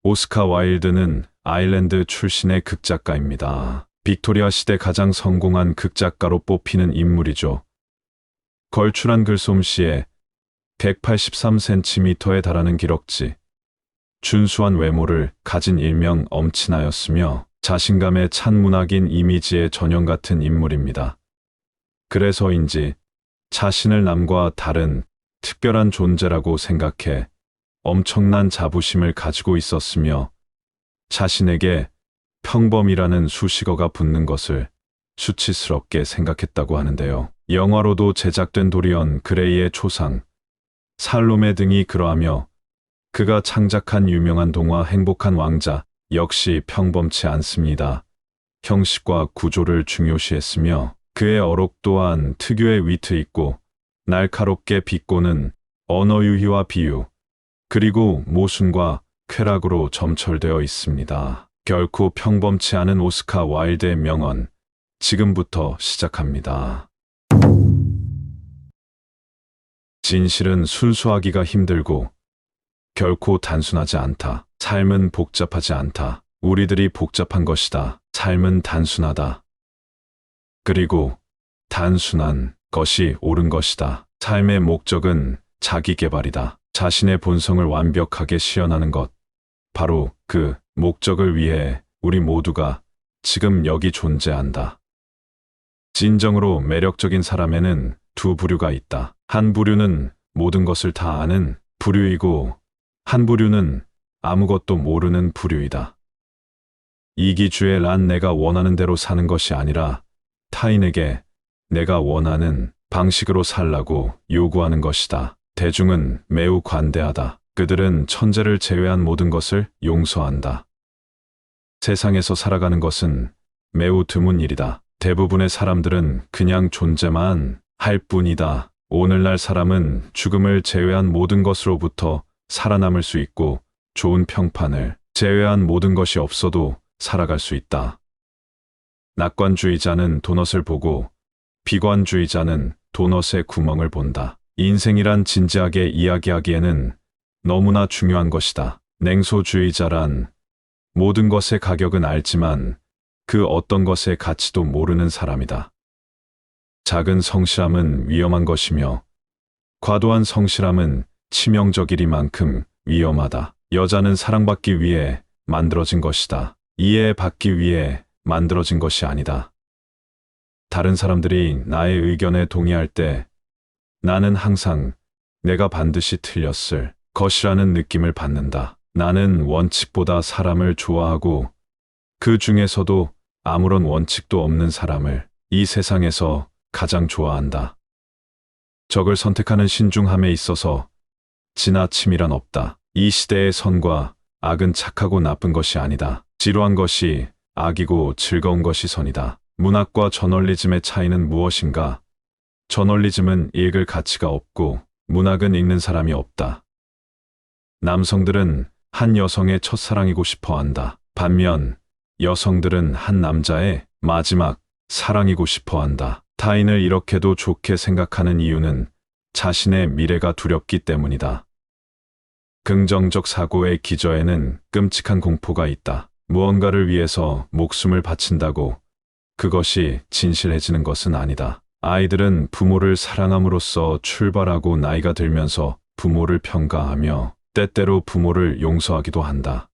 오스카 와일드는 아일랜드 출신의 극작가입니다. 빅토리아 시대 가장 성공한 극작가로 뽑히는 인물이죠. 걸출한 글솜씨에 183cm에 달하는 기럭지, 준수한 외모를 가진 일명 엄친아였으며 자신감에 찬 문학인 이미지의 전형 같은 인물입니다. 그래서인지 자신을 남과 다른 특별한 존재라고 생각해 엄청난 자부심을 가지고 있었으며 자신에게 평범이라는 수식어가 붙는 것을 수치스럽게 생각했다고 하는데요. 영화로도 제작된 도리언 그레이의 초상, 살로메 등이 그러하며 그가 창작한 유명한 동화 행복한 왕자 역시 평범치 않습니다. 형식과 구조를 중요시했으며 그의 어록 또한 특유의 위트 있고 날카롭게 비꼬는 언어 유희와 비유, 그리고 모순과 쾌락으로 점철되어 있습니다. 결코 평범치 않은 오스카 와일드의 명언, 지금부터 시작합니다. 진실은 순수하기가 힘들고 결코 단순하지 않다. 삶은 복잡하지 않다. 우리들이 복잡한 것이다. 삶은 단순하다. 그리고 단순한 것이 옳은 것이다. 삶의 목적은 자기 개발이다. 자신의 본성을 완벽하게 실현하는 것. 바로 그 목적을 위해 우리 모두가 지금 여기 존재한다. 진정으로 매력적인 사람에는 두 부류가 있다. 한 부류는 모든 것을 다 아는 부류이고 한 부류는 아무것도 모르는 부류이다. 이기주의란 내가 원하는 대로 사는 것이 아니라 타인에게 내가 원하는 방식으로 살라고 요구하는 것이다. 대중은 매우 관대하다. 그들은 천재를 제외한 모든 것을 용서한다. 세상에서 살아가는 것은 매우 드문 일이다. 대부분의 사람들은 그냥 존재만 할 뿐이다. 오늘날 사람은 죽음을 제외한 모든 것으로부터 살아남을 수 있고 좋은 평판을 제외한 모든 것이 없어도 살아갈 수 있다. 낙관주의자는 도넛을 보고 비관주의자는 도넛의 구멍을 본다. 인생이란 진지하게 이야기하기에는 너무나 중요한 것이다. 냉소주의자란 모든 것의 가격은 알지만 그 어떤 것의 가치도 모르는 사람이다. 작은 성실함은 위험한 것이며 과도한 성실함은 치명적이리만큼 위험하다. 여자는 사랑받기 위해 만들어진 것이다. 이해받기 위해 만들어진 것이 아니다. 다른 사람들이 나의 의견에 동의할 때 나는 항상 내가 반드시 틀렸을 것이라는 느낌을 받는다. 나는 원칙보다 사람을 좋아하고 그 중에서도 아무런 원칙도 없는 사람을 이 세상에서 가장 좋아한다. 적을 선택하는 신중함에 있어서 지나침이란 없다. 이 시대의 선과 악은 착하고 나쁜 것이 아니다. 지루한 것이 악이고 즐거운 것이 선이다. 문학과 저널리즘의 차이는 무엇인가? 저널리즘은 읽을 가치가 없고 문학은 읽는 사람이 없다. 남성들은 한 여성의 첫사랑이고 싶어 한다. 반면 여성들은 한 남자의 마지막 사랑이고 싶어 한다. 타인을 이렇게도 좋게 생각하는 이유는 자신의 미래가 두렵기 때문이다. 긍정적 사고의 기저에는 끔찍한 공포가 있다. 무언가를 위해서 목숨을 바친다고 그것이 진실해지는 것은 아니다. 아이들은 부모를 사랑함으로써 출발하고 나이가 들면서 부모를 평가하며 때때로 부모를 용서하기도 한다.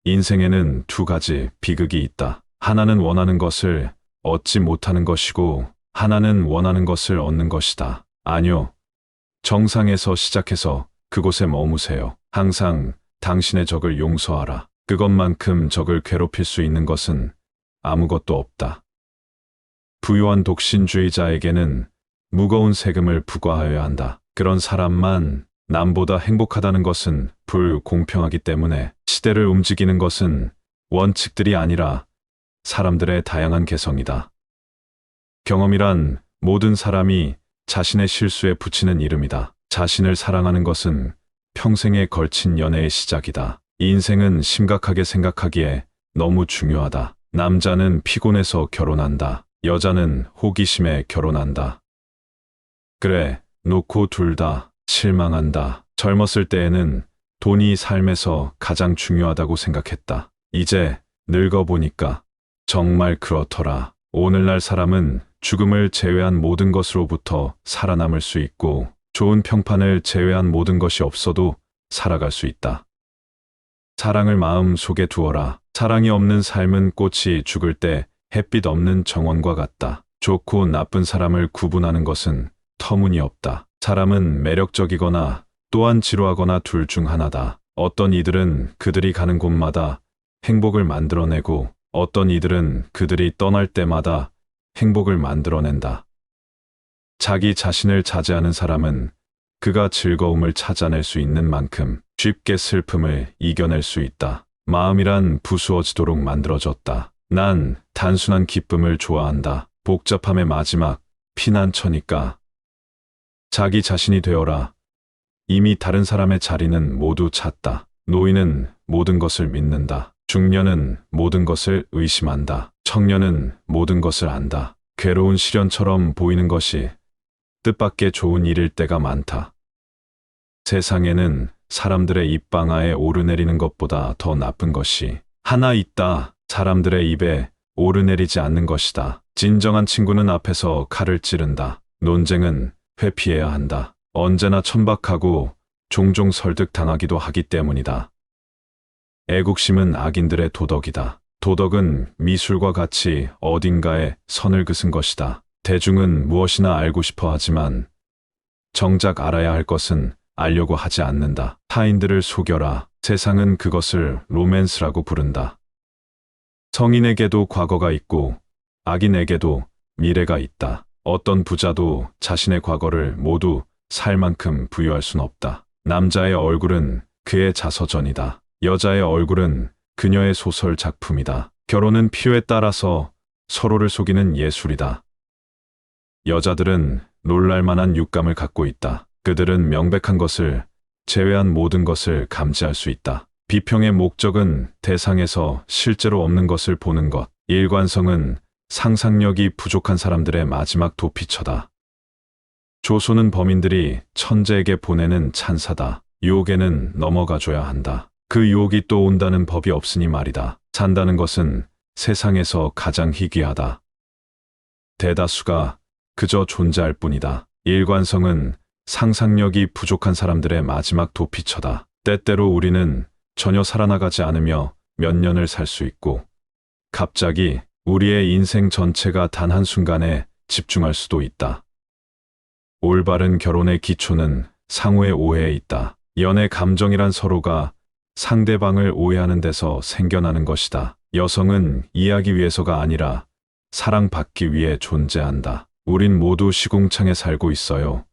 인생에는 두 가지 비극이 있다. 하나는 원하는 것을 얻지 못하는 것이고 하나는 원하는 것을 얻는 것이다. 아니요. 정상에서 시작해서 그곳에 머무세요. 항상 당신의 적을 용서하라. 그것만큼 적을 괴롭힐 수 있는 것은 아무것도 없다. 부유한 독신주의자에게는 무거운 세금을 부과하여야 한다. 그런 사람만 남보다 행복하다는 것은 불공평하기 때문에 시대를 움직이는 것은 원칙들이 아니라 사람들의 다양한 개성이다. 경험이란 모든 사람이 자신의 실수에 붙이는 이름이다. 자신을 사랑하는 것은 평생에 걸친 연애의 시작이다. 인생은 심각하게 생각하기에 너무 중요하다. 남자는 피곤해서 결혼한다. 여자는 호기심에 결혼한다. 그래, 놓고 둘 다 실망한다. 젊었을 때에는 돈이 삶에서 가장 중요하다고 생각했다. 이제 늙어보니까 정말 그렇더라. 오늘날 사람은 죽음을 제외한 모든 것으로부터 살아남을 수 있고 좋은 평판을 제외한 모든 것이 없어도 살아갈 수 있다. 사랑을 마음 속에 두어라. 사랑이 없는 삶은 꽃이 죽을 때 햇빛 없는 정원과 같다. 좋고 나쁜 사람을 구분하는 것은 터무니없다. 사람은 매력적이거나 또한 지루하거나 둘 중 하나다. 어떤 이들은 그들이 가는 곳마다 행복을 만들어내고 어떤 이들은 그들이 떠날 때마다 행복을 만들어낸다. 자기 자신을 자제하는 사람은 그가 즐거움을 찾아낼 수 있는 만큼 쉽게 슬픔을 이겨낼 수 있다. 마음이란 부수어지도록 만들어졌다. 난 단순한 기쁨을 좋아한다. 복잡함의 마지막 피난처니까. 자기 자신이 되어라. 이미 다른 사람의 자리는 모두 찼다. 노인은 모든 것을 믿는다. 중년은 모든 것을 의심한다. 청년은 모든 것을 안다. 괴로운 시련처럼 보이는 것이 뜻밖의 좋은 일일 때가 많다. 세상에는 사람들의 입방아에 오르내리는 것보다 더 나쁜 것이 하나 있다. 사람들의 입에 오르내리지 않는 것이다. 진정한 친구는 앞에서 칼을 찌른다. 논쟁은 회피해야 한다. 언제나 천박하고 종종 설득당하기도 하기 때문이다. 애국심은 악인들의 도덕이다. 도덕은 미술과 같이 어딘가에 선을 그은 것이다. 대중은 무엇이나 알고 싶어 하지만 정작 알아야 할 것은 알려고 하지 않는다. 타인들을 속여라. 세상은 그것을 로맨스라고 부른다. 성인에게도 과거가 있고 악인에게도 미래가 있다. 어떤 부자도 자신의 과거를 모두 살 만큼 부유할 순 없다. 남자의 얼굴은 그의 자서전이다. 여자의 얼굴은 그녀의 소설 작품이다. 결혼은 필요에 따라서 서로를 속이는 예술이다. 여자들은 놀랄만한 육감을 갖고 있다. 그들은 명백한 것을 제외한 모든 것을 감지할 수 있다. 비평의 목적은 대상에서 실제로 없는 것을 보는 것. 일관성은 상상력이 부족한 사람들의 마지막 도피처다. 조소는 범인들이 천재에게 보내는 찬사다. 유혹에는 넘어가줘야 한다. 그 유혹이 또 온다는 법이 없으니 말이다. 산다는 것은 세상에서 가장 희귀하다. 대다수가 그저 존재할 뿐이다. 일관성은 상상력이 부족한 사람들의 마지막 도피처다. 때때로 우리는 전혀 살아나가지 않으며 몇 년을 살 수 있고 갑자기 우리의 인생 전체가 단 한순간에 집중할 수도 있다. 올바른 결혼의 기초는 상호의 오해에 있다. 연애 감정이란 서로가 상대방을 오해하는 데서 생겨나는 것이다. 여성은 이해하기 위해서가 아니라 사랑받기 위해 존재한다. 우린 모두 시궁창에 살고 있어요.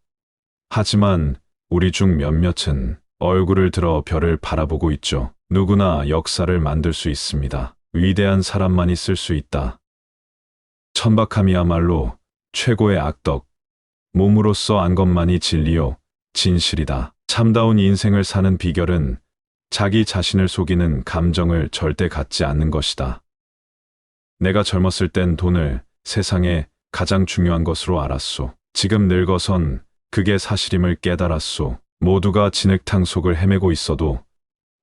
하지만 우리 중 몇몇은 얼굴을 들어 별을 바라보고 있죠. 누구나 역사를 만들 수 있습니다. 위대한 사람만이 쓸 수 있다. 천박함이야말로 최고의 악덕. 몸으로써 안 것만이 진리요, 진실이다. 참다운 인생을 사는 비결은 자기 자신을 속이는 감정을 절대 갖지 않는 것이다. 내가 젊었을 땐 돈을 세상에 가장 중요한 것으로 알았소. 지금 늙어선 그게 사실임을 깨달았소. 모두가 진흙탕 속을 헤매고 있어도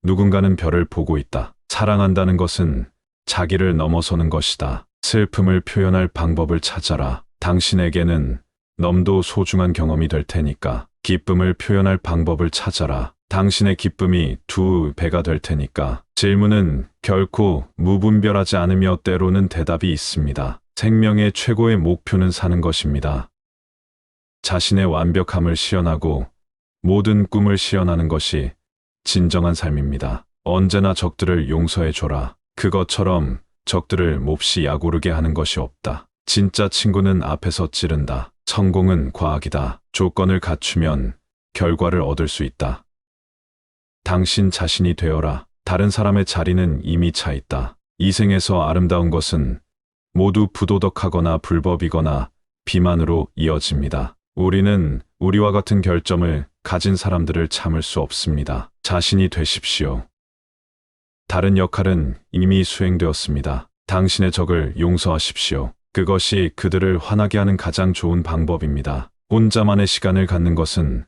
누군가는 별을 보고 있다. 사랑한다는 것은 자기를 넘어서는 것이다. 슬픔을 표현할 방법을 찾아라. 당신에게는 너무도 소중한 경험이 될 테니까. 기쁨을 표현할 방법을 찾아라. 당신의 기쁨이 2배가 될 테니까. 질문은 결코 무분별하지 않으며 때로는 대답이 있습니다. 생명의 최고의 목표는 사는 것입니다. 자신의 완벽함을 시연하고 모든 꿈을 시연하는 것이 진정한 삶입니다. 언제나 적들을 용서해줘라. 그것처럼 적들을 몹시 약오르게 하는 것이 없다. 진짜 친구는 앞에서 찌른다. 성공은 과학이다. 조건을 갖추면 결과를 얻을 수 있다. 당신 자신이 되어라. 다른 사람의 자리는 이미 차 있다. 이 생에서 아름다운 것은 모두 부도덕하거나 불법이거나 비만으로 이어집니다. 우리는 우리와 같은 결점을 가진 사람들을 참을 수 없습니다. 자신이 되십시오. 다른 역할은 이미 수행되었습니다. 당신의 적을 용서하십시오. 그것이 그들을 화나게 하는 가장 좋은 방법입니다. 혼자만의 시간을 갖는 것은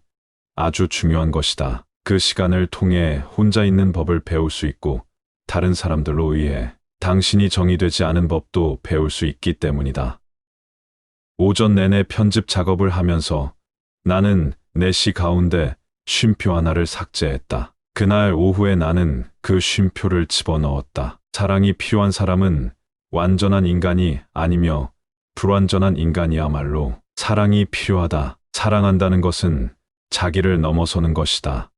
아주 중요한 것이다. 그 시간을 통해 혼자 있는 법을 배울 수 있고 다른 사람들로 의해 당신이 정의되지 않은 법도 배울 수 있기 때문이다. 오전 내내 편집 작업을 하면서 나는 내 시 가운데 쉼표 하나를 삭제했다. 그날 오후에 나는 그 쉼표를 집어넣었다. 사랑이 필요한 사람은 완전한 인간이 아니며 불완전한 인간이야말로 사랑이 필요하다. 사랑한다는 것은 자기를 넘어서는 것이다.